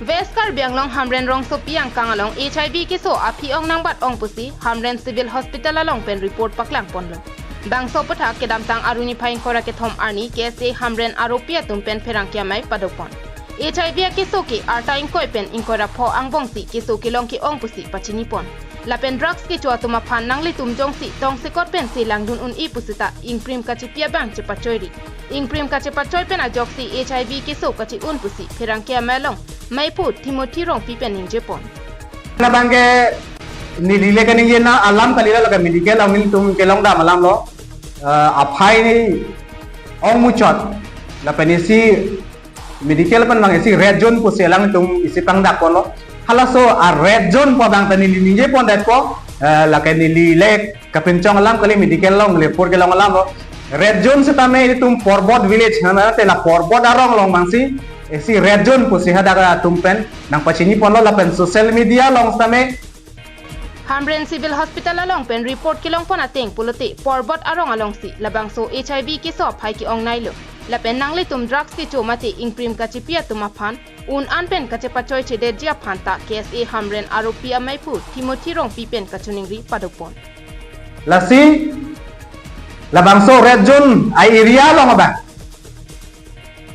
West Karbi Anglong hamren rong so piang kangalong HIV keso keong nang bat ong pusi hamren civil hospital along pen report paklang ponlo. Bang so pathak ke damtang aruni phain kora ke thom arni KSA hamren aropia tum pen pherangke amai padopon. HIV keso ke arta ingkoi pen ingkora pho angbong si keso ke long ke ong pusi pachini pon. Lapen drugs ke chua tuma phan nangli tum jong si tong se kot pen si langdun un I pusita ingprim kachipia bang cepat choiri. Ingprim kacepat choi pen ajok si HIV keso kachi un pusi pherangke amai long mai put Timothy rong pipen ning Jepon. Na bangke ni dile kan ni na alam kalila laga medical amil tum kelong da malam lo aphai ni ong muchot la penisi medical pan bang isi red zone pu selang tum isi pangdak ko lo halaso a red zone po bang tani ni Jepon dat ko la kan ni lile kapencong alam kali medical long le por kelong alam lo red zone se tame tum porbot village na te la porbot arong long mangsi isi red zone po si hadaga tumpen nang pachini pon lo lapen social media long same Hamren civil hospital along pen report kilong pon ateng pulote porbot arong along si labang so HIV keso aphai keong nailo lapen nangli tum drugs ke chomate ingprim kachipia tumaphan un anpen kachepa choi chede jia phanta KSA hamren aropia maipu Timothy rong pipen kachuningri padopon lasi labang so red zone ai area long ba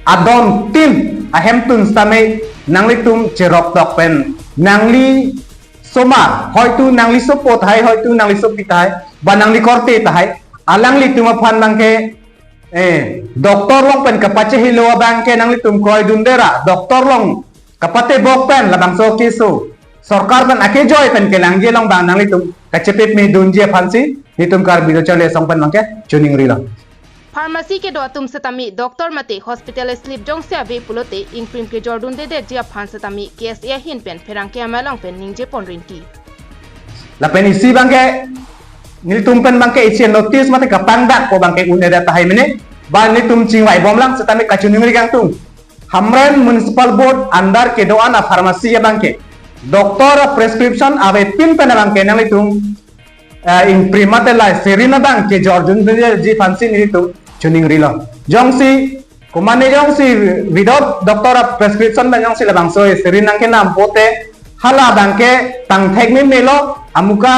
adon tim ahem tun same nangli tum cherok dok pen nangli soma hoitu nangli sopot hai hoitu nangli sopitai ba nangli korte tai alang li tum phan bangke doktor long pen kapache hilo bangke nangli tum koi dundera doktor long kapate bok pen labang so keso sarkar ban ake joy pen ke langje long bang nangli tum kachepet me dunje phansi hitum kar bido chale song pen bangke tuning rila Pharmacy ke do tum setami doktor mate hospital slip jong sia be pulote ingprim ke jordun de jia phan setami KSA hin pen pherangke amalong pen ning Jepon rinki la pen isi bangke ni tum pen bangke isi notice mate kapang dak ko bangke une data hai mene ba ni tum chingwai bom lang setami kachuning ri gang tum hamren municipal board andar ke do ana pharmacy ya bangke doktor prescription ave pin pen bangke nang tum imprimate la serina bangke jordun de ji fancy ni tum tuning rilo jongsi kumane jongsi without doctor prescription ban jongsi labang so serin nang ke nam pote hala bangke tang thekmi melo amuka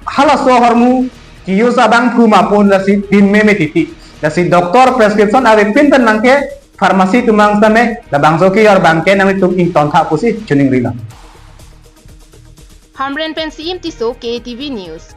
hala so hormu kiyo sa bang kuma pon lasi tin me titi lasi doctor prescription ave pin tan nangke pharmacy tumang same labang so ki or bangke nang tum in ton tha pusi tuning rilo Hamren pen CMT so KTV News